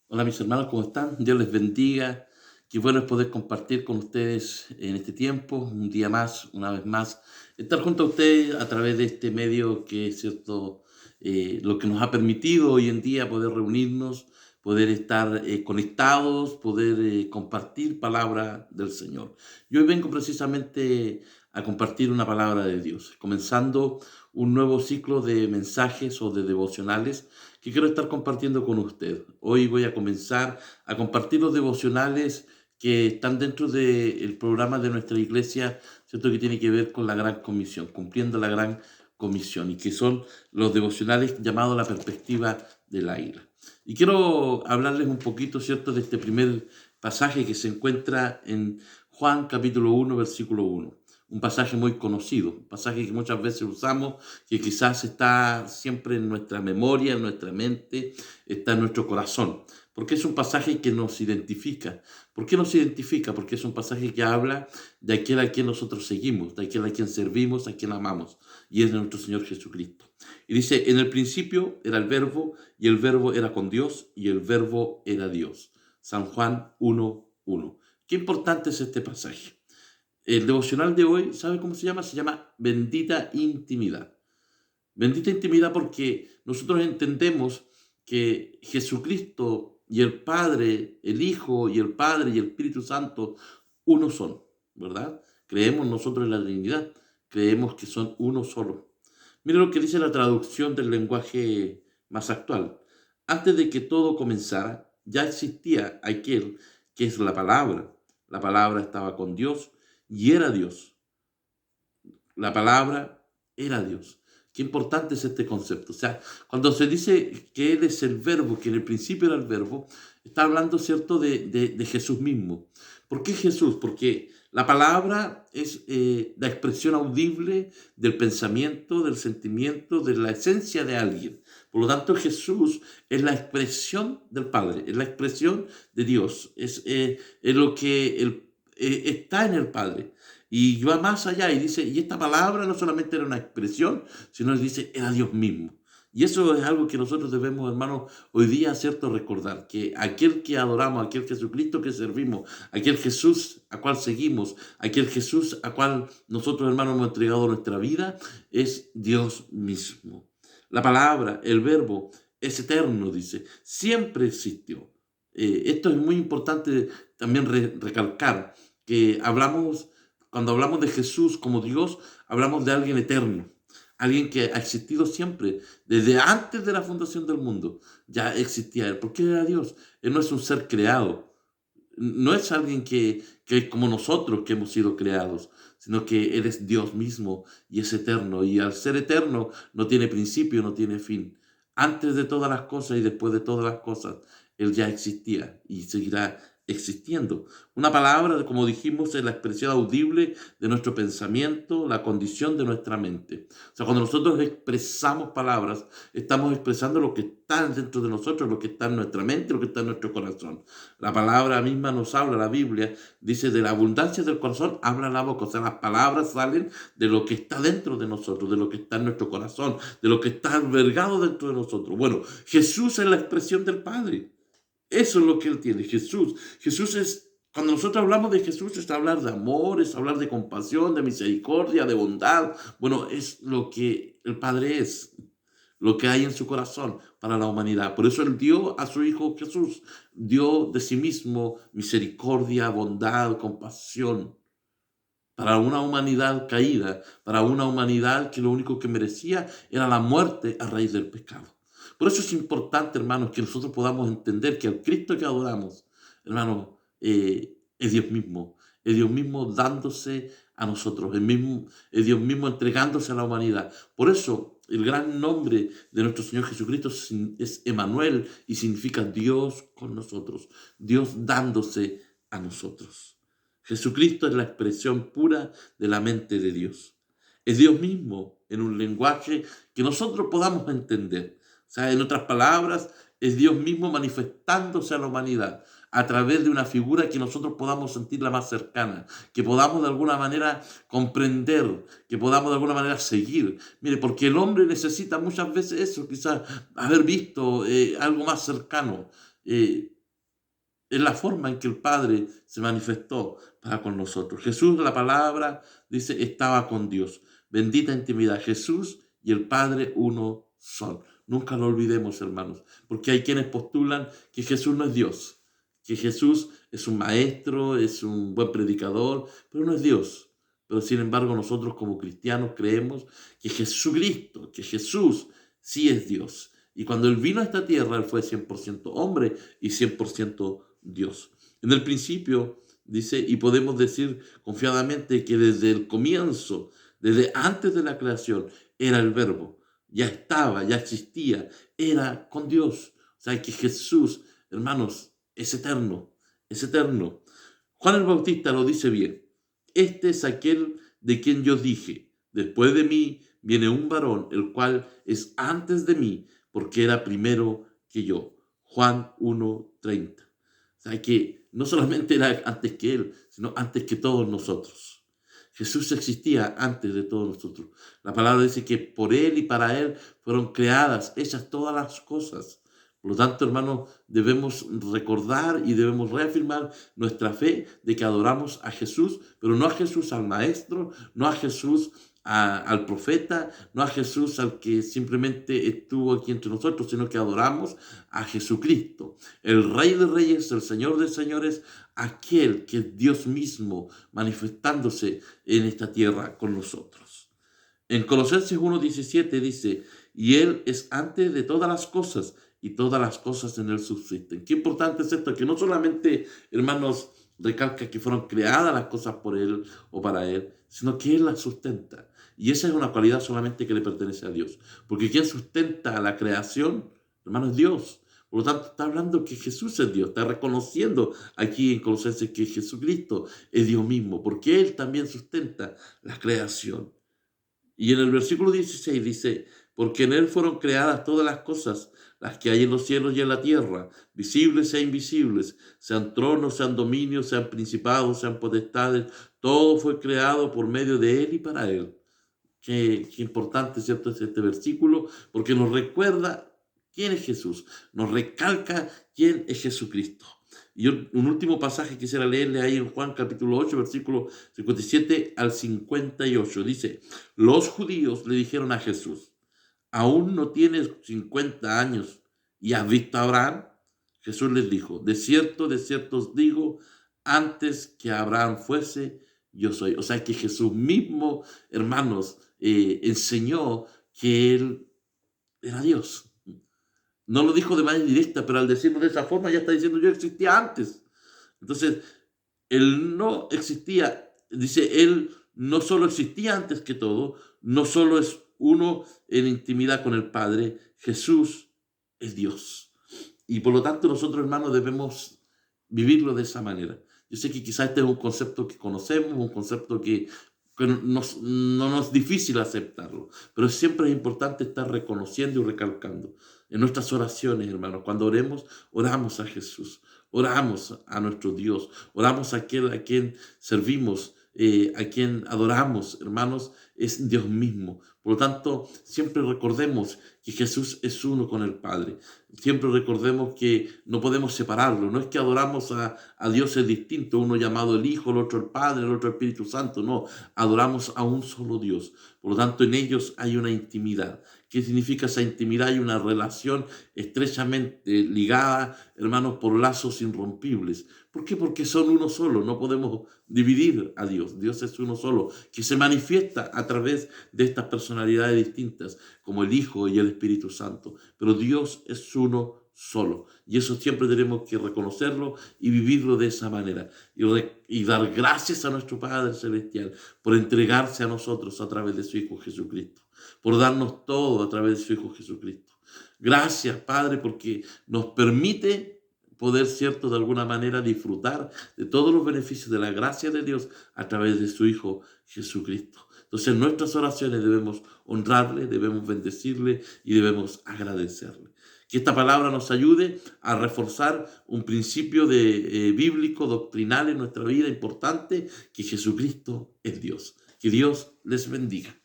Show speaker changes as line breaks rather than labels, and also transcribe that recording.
Hola mis hermanos, ¿cómo están? Dios les bendiga. Qué bueno es poder compartir con ustedes en este tiempo, un día más, una vez más, estar junto a ustedes a través de este medio que es cierto, lo que nos ha permitido hoy en día poder reunirnos, poder estar conectados, poder compartir palabra del Señor. Yo hoy vengo precisamente a compartir una palabra de Dios, comenzando un nuevo ciclo de mensajes o de devocionales que quiero estar compartiendo con usted. Hoy voy a comenzar a compartir los devocionales que están dentro del programa de nuestra iglesia, ¿cierto? Que tiene que ver con la gran comisión, cumpliendo la gran comisión, y que son los devocionales llamados la perspectiva de la ira. Y quiero hablarles un poquito, ¿cierto?, de este primer pasaje que se encuentra en Juan capítulo 1, versículo 1. Un pasaje muy conocido, un pasaje que muchas veces usamos, que quizás está siempre en nuestra memoria, en nuestra mente, está en nuestro corazón, porque es un pasaje que nos identifica. ¿Por qué nos identifica? Porque es un pasaje que habla de aquel a quien nosotros seguimos, de aquel a quien servimos, a quien amamos, y es de nuestro Señor Jesucristo. Y dice, en el principio era el verbo, y el verbo era con Dios, y el verbo era Dios. San Juan 1:1. Qué importante es este pasaje. El devocional de hoy, ¿sabe cómo se llama? Se llama Bendita Intimidad. Bendita intimidad porque nosotros entendemos que Jesucristo y el Padre, el Hijo y el Padre y el Espíritu Santo, uno son, ¿verdad? Creemos nosotros en la Trinidad, creemos que son uno solo. Mira lo que dice la traducción del lenguaje más actual. Antes de que todo comenzara, ya existía aquel que es la palabra. La palabra estaba con Dios y era Dios. La palabra era Dios. Qué importante es este concepto. O sea, cuando se dice que Él es el verbo, que en el principio era el verbo, está hablando, ¿cierto?, de Jesús mismo. ¿Por qué Jesús? Porque la palabra es la expresión audible del pensamiento, del sentimiento, de la esencia de alguien. Por lo tanto, Jesús es la expresión del Padre, es la expresión de Dios, es lo que está en el Padre. Y va más allá y dice, y esta palabra no solamente era una expresión, sino que dice, era Dios mismo. Y eso es algo que nosotros debemos, hermanos, hoy día, ¿cierto?, recordar, que aquel que adoramos, aquel Jesucristo que servimos, aquel Jesús a cual seguimos, aquel Jesús a cual nosotros, hermanos, hemos entregado nuestra vida, es Dios mismo. La palabra, el verbo, es eterno, dice, siempre existió. Esto es muy importante también recalcar, que cuando hablamos de Jesús como Dios, hablamos de alguien eterno, alguien que ha existido siempre, desde antes de la fundación del mundo, ya existía Él. ¿Por qué era Dios? Él no es un ser creado, no es alguien que es como nosotros que hemos sido creados, sino que Él es Dios mismo y es eterno. Y al ser eterno no tiene principio, no tiene fin. Antes de todas las cosas y después de todas las cosas, Él ya existía y seguirá existiendo. Una palabra, como dijimos, es la expresión audible de nuestro pensamiento, la condición de nuestra mente. O sea, cuando nosotros expresamos palabras, estamos expresando lo que está dentro de nosotros, lo que está en nuestra mente, lo que está en nuestro corazón. La palabra misma nos habla, la Biblia dice, de la abundancia del corazón habla la boca. O sea, las palabras salen de lo que está dentro de nosotros, de lo que está en nuestro corazón, de lo que está albergado dentro de nosotros. Bueno, Jesús es la expresión del Padre. Eso es lo que Él tiene, Jesús. Jesús es, cuando nosotros hablamos de Jesús, es hablar de amor, es hablar de compasión, de misericordia, de bondad. Bueno, es lo que el Padre es, lo que hay en su corazón para la humanidad. Por eso Él dio a su Hijo Jesús, dio de sí mismo misericordia, bondad, compasión para una humanidad caída, para una humanidad que lo único que merecía era la muerte a raíz del pecado. Por eso es importante, hermanos, que nosotros podamos entender que el Cristo que adoramos, hermanos, es Dios mismo dándose a nosotros, es Dios mismo entregándose a la humanidad. Por eso el gran nombre de nuestro Señor Jesucristo es Emmanuel y significa Dios con nosotros, Dios dándose a nosotros. Jesucristo es la expresión pura de la mente de Dios. Es Dios mismo en un lenguaje que nosotros podamos entender. O sea, en otras palabras, es Dios mismo manifestándose a la humanidad a través de una figura que nosotros podamos sentirla más cercana, que podamos de alguna manera comprender, que podamos de alguna manera seguir. Mire, porque el hombre necesita muchas veces eso, quizás haber visto algo más cercano. es la forma en que el Padre se manifestó para con nosotros. Jesús, la palabra, dice, estaba con Dios. Bendita intimidad. Jesús y el Padre uno son. Nunca lo olvidemos, hermanos, porque hay quienes postulan que Jesús no es Dios, que Jesús es un maestro, es un buen predicador, pero no es Dios. Pero sin embargo, nosotros como cristianos creemos que Jesucristo, que Jesús sí es Dios. Y cuando Él vino a esta tierra, Él fue 100% hombre y 100% Dios. En el principio, dice, y podemos decir confiadamente que desde el comienzo, desde antes de la creación, era el Verbo. Ya estaba, ya existía, era con Dios. O sea, que Jesús, hermanos, es eterno, es eterno. Juan el Bautista lo dice bien. Este es aquel de quien yo dije, después de mí viene un varón, el cual es antes de mí, porque era primero que yo. Juan 1:30. O sea, que no solamente era antes que él, sino antes que todos nosotros. Jesús existía antes de todos nosotros. La palabra dice que por él y para él fueron creadas, hechas todas las cosas. Por lo tanto, hermanos, debemos recordar y debemos reafirmar nuestra fe de que adoramos a Jesús, pero no a Jesús al Maestro, no a Jesús al profeta, no a Jesús al que simplemente estuvo aquí entre nosotros, sino que adoramos a Jesucristo, el Rey de Reyes, el Señor de Señores, aquel que es Dios mismo manifestándose en esta tierra con nosotros. En Colosenses 1:17 dice, y Él es antes de todas las cosas, y todas las cosas en Él subsisten. Qué importante es esto, que no solamente, hermanos, recalca que fueron creadas las cosas por Él o para Él, sino que Él las sustenta. Y esa es una cualidad solamente que le pertenece a Dios. Porque quien sustenta la creación, hermano, es Dios. Por lo tanto, está hablando que Jesús es Dios. Está reconociendo aquí en Colosenses que Jesucristo es Dios mismo, porque Él también sustenta la creación. Y en el versículo 16 dice, porque en Él fueron creadas todas las cosas, las que hay en los cielos y en la tierra, visibles e invisibles, sean tronos, sean dominios, sean principados, sean potestades, todo fue creado por medio de Él y para Él. Qué importante, ¿cierto?, es este versículo, porque nos recuerda quién es Jesús, nos recalca quién es Jesucristo. Y un último pasaje quisiera leerle ahí en Juan capítulo 8, versículo 57 al 58. Dice, los judíos le dijeron a Jesús, ¿aún no tienes 50 años y has visto a Abraham? Jesús les dijo, de cierto os digo, antes que Abraham fuese, yo soy. O sea que Jesús mismo, hermanos, enseñó que Él era Dios. No lo dijo de manera directa, pero al decirlo de esa forma ya está diciendo yo existía antes. Entonces, Él no existía, dice, Él no solo existía antes que todo, no solo es uno en intimidad con el Padre, Jesús es Dios. Y por lo tanto nosotros, hermanos, debemos vivirlo de esa manera. Yo sé que quizás este es un concepto que conocemos, un concepto que no nos es difícil aceptarlo, pero siempre es importante estar reconociendo y recalcando en nuestras oraciones, hermanos. Cuando oremos, oramos a Jesús, oramos a nuestro Dios, oramos a aquel a quien servimos, a quien adoramos, hermanos, es Dios mismo. Por lo tanto, siempre recordemos que Jesús es uno con el Padre. Siempre recordemos que no podemos separarlo. No es que adoramos a dioses distintos, uno llamado el Hijo, el otro el Padre, el otro el Espíritu Santo. No, adoramos a un solo Dios. Por lo tanto, en ellos hay una intimidad. ¿Qué significa esa intimidad? Hay una relación estrechamente ligada, hermanos, por lazos irrompibles. ¿Por qué? Porque son uno solo. No podemos dividir a Dios. Dios es uno solo, que se manifiesta a través de estas personalidades distintas, como el Hijo y el Espíritu Santo. Pero Dios es uno solo. Y eso siempre tenemos que reconocerlo y vivirlo de esa manera. Y dar gracias a nuestro Padre Celestial por entregarse a nosotros a través de su Hijo Jesucristo, por darnos todo a través de su Hijo Jesucristo. Gracias, Padre, porque nos permite poder, cierto, de alguna manera disfrutar de todos los beneficios de la gracia de Dios a través de su Hijo Jesucristo. Entonces, en nuestras oraciones debemos honrarle, debemos bendecirle y debemos agradecerle. Que esta palabra nos ayude a reforzar un principio bíblico, doctrinal en nuestra vida importante, que Jesucristo es Dios. Que Dios les bendiga.